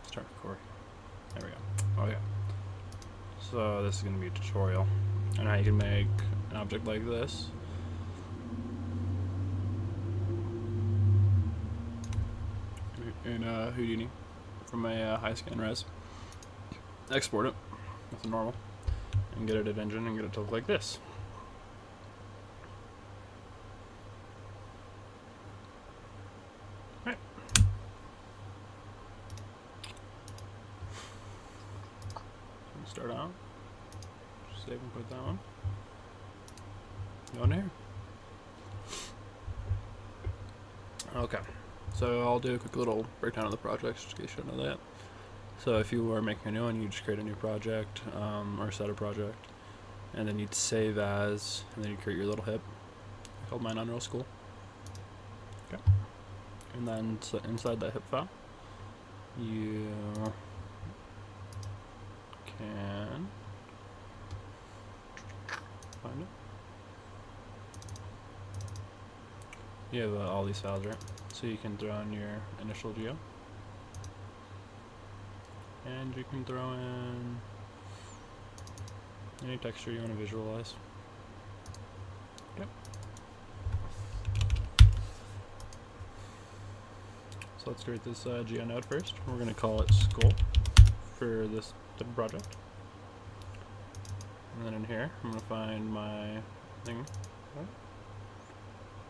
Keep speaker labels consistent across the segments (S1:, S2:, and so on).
S1: Start record. There we go. Okay. So this is going to be a tutorial on how you can make an object like this. In Houdini from a high scan res. Export it with the normal and get it at engine and get it to look like this. Right. Start on. Save and put that one. Go in here. Okay. So I'll do a quick little breakdown of the project just in case you don't know that. So if you are making a new one, you just create a new project or set a project, and then you'd save as, and then you create your little hip. I called mine Unreal School. Okay. And then so inside that hip file, you can find it. You have all these files, right? So you can throw in your initial geo, and you can throw in any texture you want to visualize. Yep. So let's create this geo node first. We're going to call it school for this type of project. And then in here, I'm going to find my thing.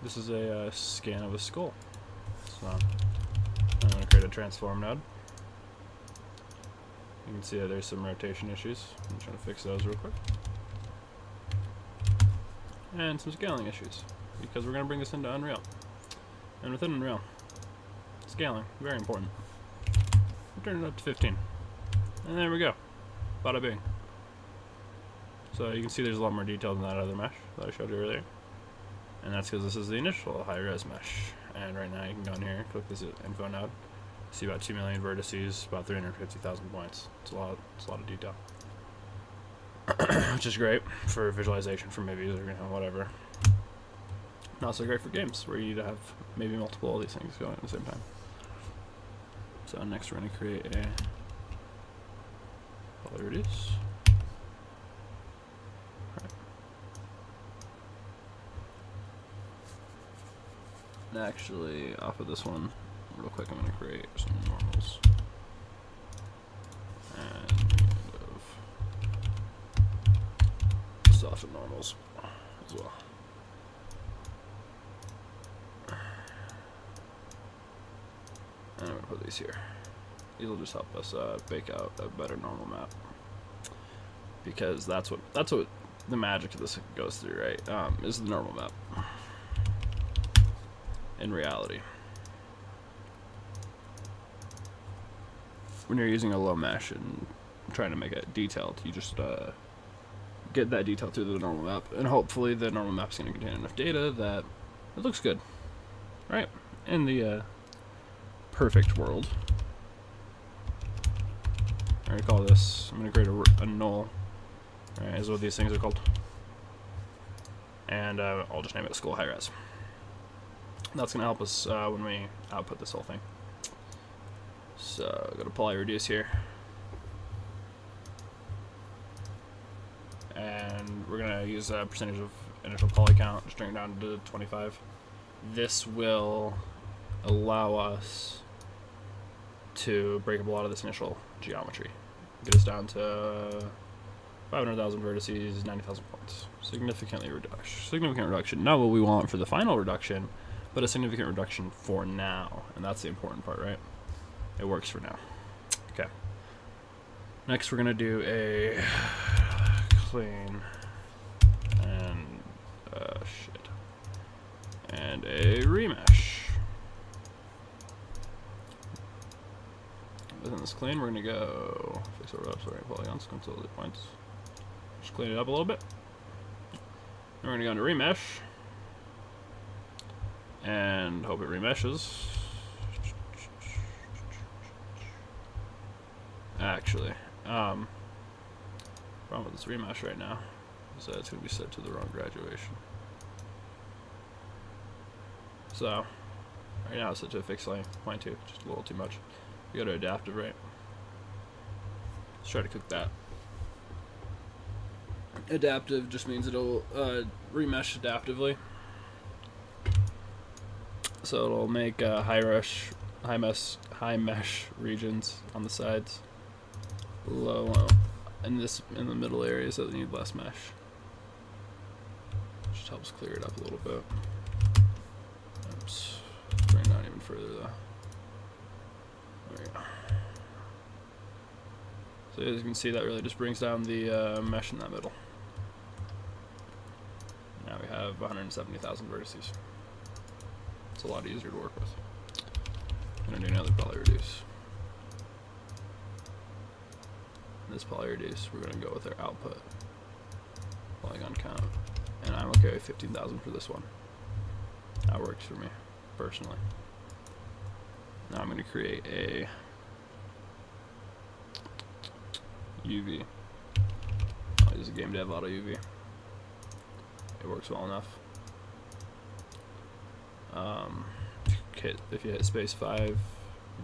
S1: This is a scan of a skull. So I'm going to create a transform node. You can see that there's some rotation issues. I'm trying to fix those real quick. And some scaling issues, because we're going to bring this into Unreal. And within Unreal, scaling, very important. Turn it up to 15. And there we go. Bada bing. So you can see there's a lot more detail than that other mesh that I showed you earlier. And that's because this is the initial high-res mesh. And right now you can go in here, click this info node, see about 2 million vertices, about 350,000 points. It's a lot of detail. Which is great for visualization for maybe, or whatever. Not so great for games, where you need to have maybe multiple of these things going at the same time. So next we're going to create a polyreduce. Actually, off of this one, real quick, I'm going to create some normals. And soften normals as well. And I'm going to put these here. These will just help us bake out a better normal map, because that's what the magic of this goes through, right? Is the normal map. In reality, when you're using a low mesh and trying to make it detailed, you just get that detail through the normal map, and hopefully the normal map's going to contain enough data that it looks good, right? In the perfect world. I'm going to call this, I'm going to create a null, right, is what these things are called, and I'll just name it school high res. That's going to help us when we output this whole thing. So go to polyreduce here, and we're going to use a percentage of initial poly count, just bring it down to 25. This will allow us to break up a lot of this initial geometry, get us down to 500,000 vertices, 90,000 points. Significant reduction. Not what we want for the final reduction, but a significant reduction for now, and that's the important part, right? It works for now. Okay. Next, we're gonna do a clean and and a remesh. Within this clean, we're gonna go fix it up. Sorry, polygons, consolidate points. Just clean it up a little bit. Then we're gonna go into remesh. And hope it remeshes. Actually, problem with this remesh right now is that it's going to be set to the wrong graduation. So, right now it's set to a fixed length, 0.2, just a little too much. You go to adaptive, right? Let's try to cook that. Adaptive just means it'll remesh adaptively. So it'll make high mesh regions on the sides, low in the middle areas that need less mesh. Just helps clear it up a little bit. Oops, bring it down even further though. There we go. So as you can see, that really just brings down the mesh in that middle. Now we have 170,000 vertices. It's a lot easier to work with. I'm going to do another poly reduce. This poly reduce, we're going to go with our output polygon count. And I'm okay with 15,000 for this one. That works for me, personally. Now I'm going to create a UV. I'll use a game dev auto UV. It works well enough. If you hit space 5,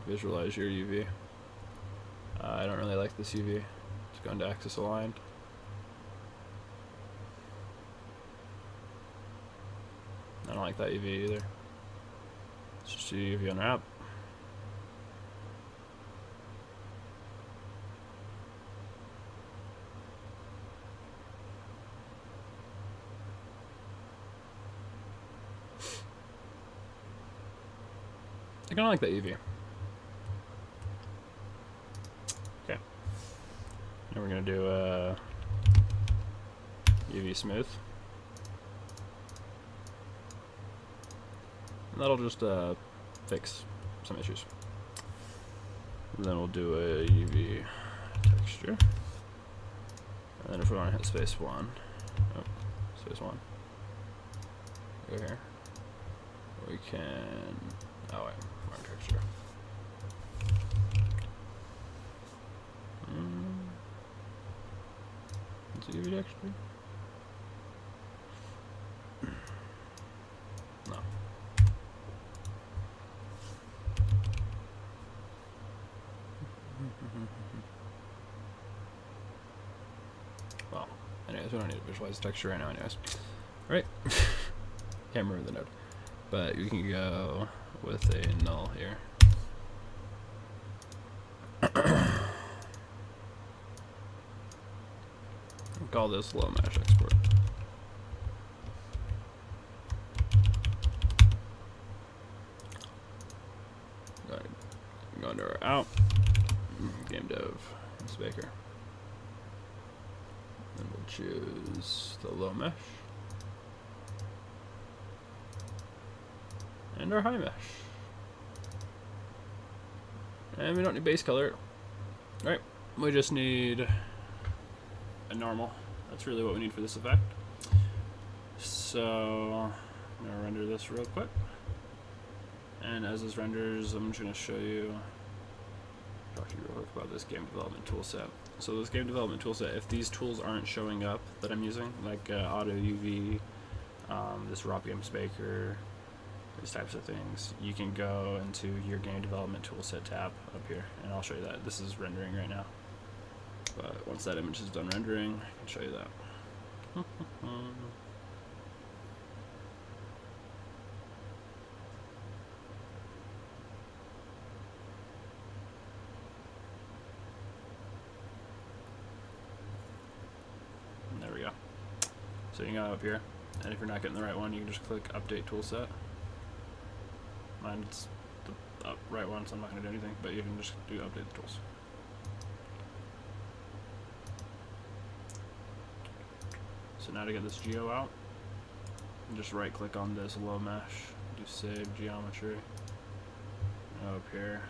S1: visualize your UV. I don't really like this UV. Just go into axis aligned. I don't like that UV either. Let's just do UV unwrap. I kind of like that UV. Okay. Now we're going to do UV smooth. And that'll just fix some issues. And then we'll do a UV texture. And then if we want to hit space 1, space 1, go here. We can, oh wait, wrong texture. It's a UV texture? No. Well, anyways, we don't need to visualize the texture right now anyways. Alright. Can't remember the node. But you can go with a null here. Call this low mesh export. Go under our out, game dev, Baker. Then we'll choose the low mesh. And our high mesh. And we don't need base color. Alright, we just need a normal. That's really what we need for this effect. So I'm going to render this real quick. And as this renders, I'm just going to talk to you real quick about this game development toolset. So this game development toolset, if these tools aren't showing up that I'm using, like Auto UV, this raw game Baker, these types of things, you can go into your game development toolset tab up here, and I'll show you that. This is rendering right now, but once that image is done rendering, I can show you that. And there we go. So you can go up here, and if you're not getting the right one, you can just click Update Toolset. Mine's the right one, so I'm not going to do anything, but you can just do Update the Tools. So now to get this geo out, just right click on this low mesh, do Save Geometry, go up here,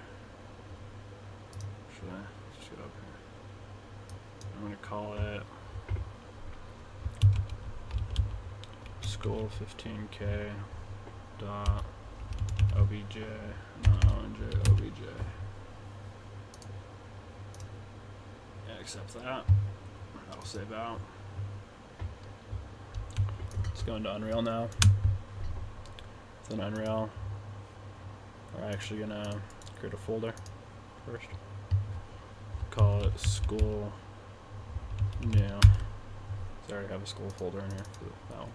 S1: actually, just go up here, I'm going to call it School 15K dot OBJ, not ONJ, OBJ. Yeah, accept that. That'll save out. Let's go into Unreal now. Then Unreal, we're actually gonna create a folder first. call it school new. I already have a school folder in here for that one.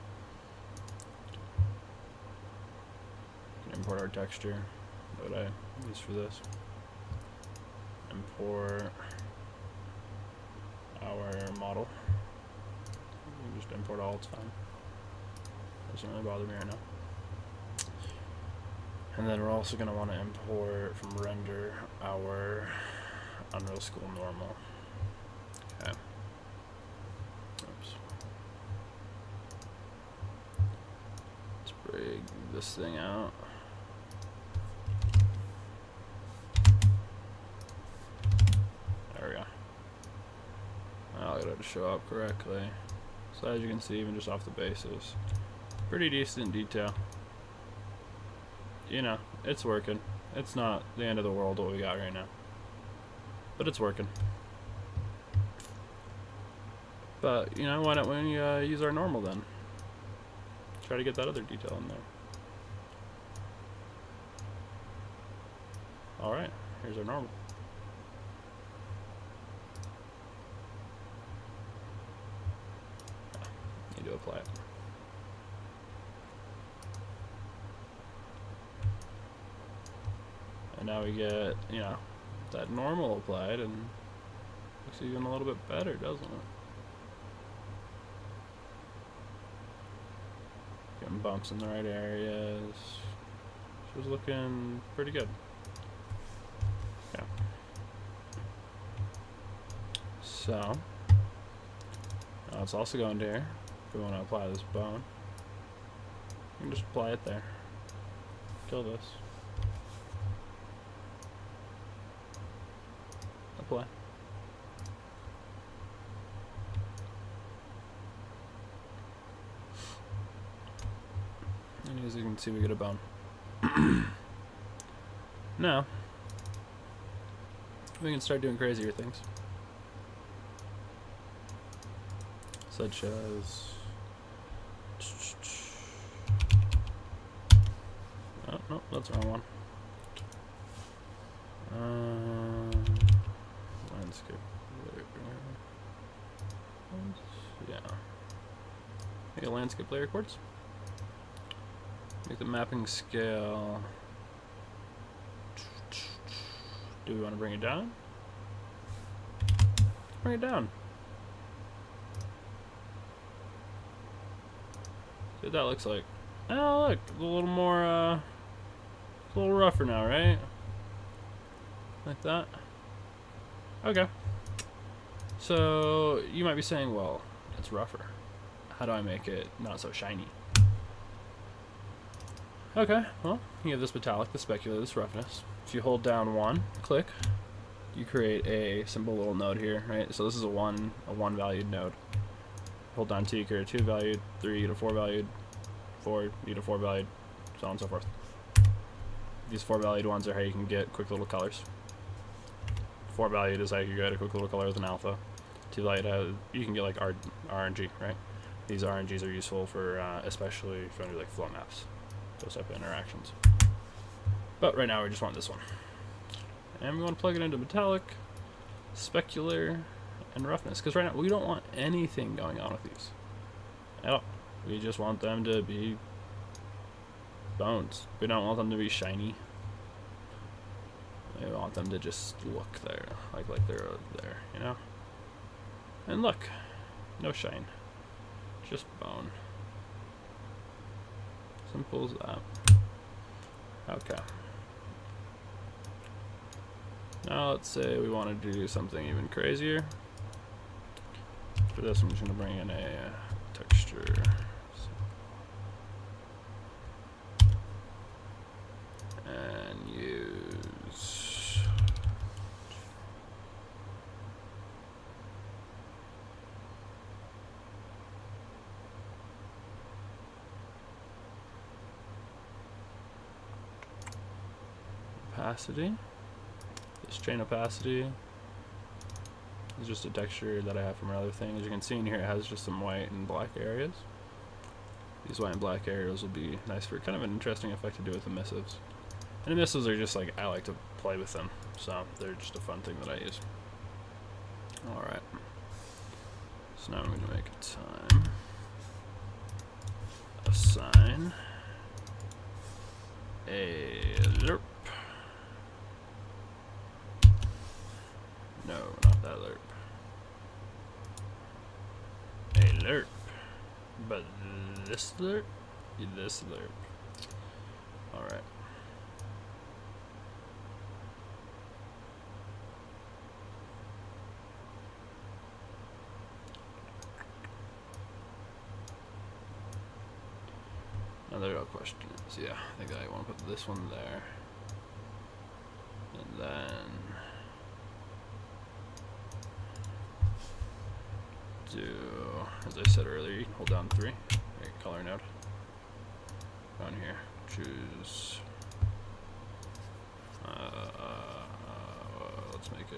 S1: Import our texture that I use for this. Import our model. You can just import all, it's fine. Doesn't really bother me right now. And then we're also going to want to import from render our Unreal School normal. Okay. Oops. Let's break this thing out. There we go. I'll get it to show up correctly. So as you can see, even just off the basis, pretty decent detail. You know, it's working. It's not the end of the world what we got right now, but it's working. But, you know, why not when you use our normal then? Try to get that other detail in there. Alright, here's our normal. Need to apply it. And now we get, you know, that normal applied, and looks even a little bit better, doesn't it? Getting bumps in the right areas. This was looking pretty good. Yeah. So, now let's also go into here. If we want to apply this bone, you can just apply it there. Kill this. Apply. And as you can see, we get a bone. Now, we can start doing crazier things. Such as... Oh, no, that's the wrong one. Landscape. Yeah. Make a landscape layer quartz. Make the mapping scale. Do we want to bring it down? Bring it down. See what that looks like. Oh, look, a little more, a little rougher now, right? Like that. Okay. So you might be saying, well, it's rougher. How do I make it not so shiny? Okay, well, you have this metallic, this specular, this roughness. If you hold down 1, click, you create a simple little node here, right? So this is a one valued node. Hold down 2, you create a 2 valued, 3, you get a 4 valued, 4, you get a 4 valued, so on and so forth. These 4 valued ones are how you can get quick little colors. 4 valued is how you get a quick little color with an alpha. 2 valued, you can get like RNG, right? These RNGs are useful for, especially if you want to do like flow maps, those type of interactions. But right now we just want this one. And we want to plug it into metallic, specular, and roughness. Because right now we don't want anything going on with these at all. We just want them to be bones. We don't want them to be shiny. We want them to just look there, like they're there, you know? And look, no shine, just bone. Simple as that. Okay. Now let's say we want to do something even crazier. For this, I'm just going to bring in a texture. And use... opacity. This chain opacity is just a texture that I have from another thing. As you can see in here, it has just some white and black areas. These white and black areas will be nice for kind of an interesting effect to do with emissives. And emissives are just like, I like to play with them, so they're just a fun thing that I use. Alright. So now I'm going to make a time. Assign a lerp. No, not that lerp. A lerp. But this lerp? This lerp. Alright. Now the real question is, yeah, I think I want to put this one there. And then do, as I said earlier, you can hold down 3, your color node. Down here, choose, let's make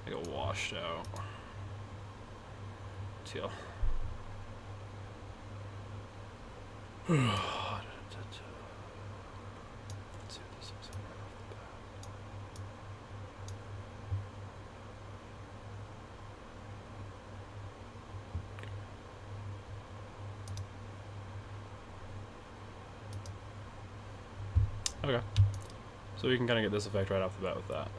S1: a washed out teal. Let's see what this looks like right off the bat. Okay, so we can kind of get this effect right off the bat with that.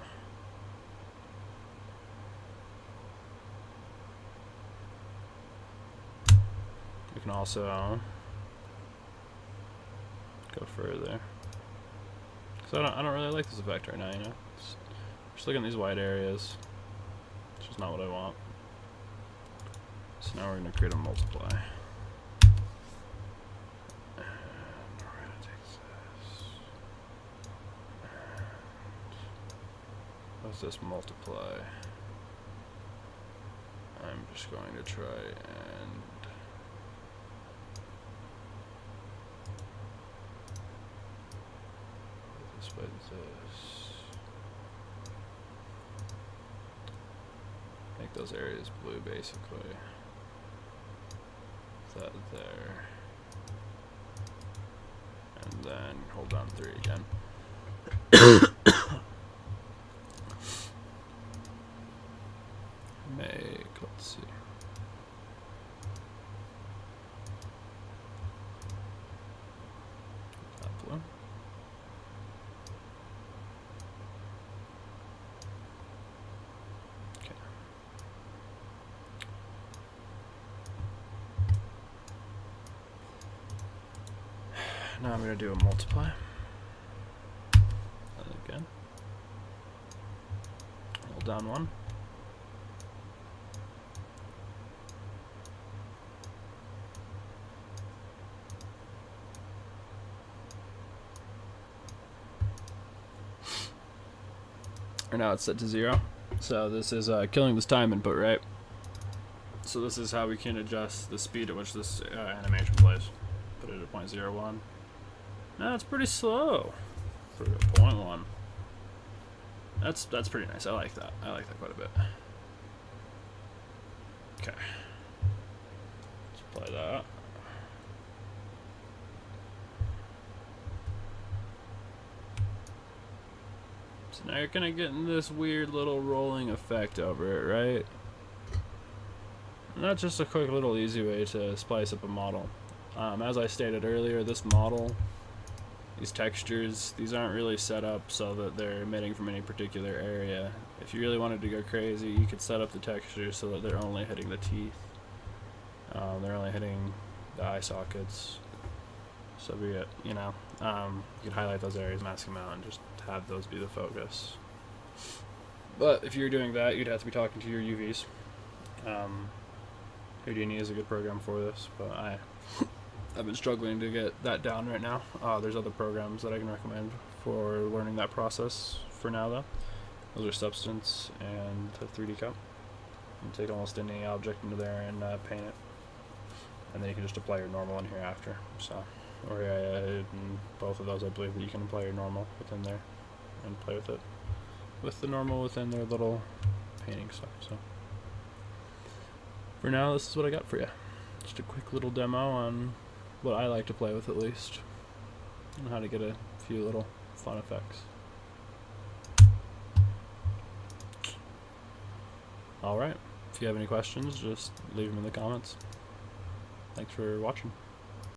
S1: We can also go further. So I don't really like this effect right now, you know. Just looking at these white areas. It's just not what I want. So now we're going to create a multiply. Let's just multiply. I'm just going to try and this by this. Make those areas blue basically. That there. And then hold down 3 again. Let's see. That blue. Okay. Now I'm going to do a multiply. And again. Hold down 1. Now it's set to 0. So this is killing this time input, right? So this is how we can adjust the speed at which this animation plays. Put it at 0.01. Now it's pretty slow. Put it at 0.1. That's pretty nice. I like that. I like that quite a bit. Okay. Let's apply that. So now you're kind of getting this weird little rolling effect over it, right? And that's just a quick little easy way to splice up a model. As I stated earlier, this model, these textures, these aren't really set up so that they're emitting from any particular area. If you really wanted to go crazy, you could set up the textures so that they're only hitting the teeth. They're only hitting the eye sockets. So be it, you know. You can highlight those areas, mask them out, and just have those be the focus. But if you're doing that, you'd have to be talking to your UVs. Houdini is a good program for this, but I've been struggling to get that down right now. There's other programs that I can recommend for learning that process for now, though. Those are Substance and 3D Cut. You can take almost any object into there and paint it. And then you can just apply your normal in here after. So, or in both of those, I believe that you can apply your normal within there and play with it. With the normal within their little painting stuff. So, for now, this is what I got for you. Just a quick little demo on what I like to play with, at least, and how to get a few little fun effects. Alright, if you have any questions, just leave them in the comments. Thanks for watching.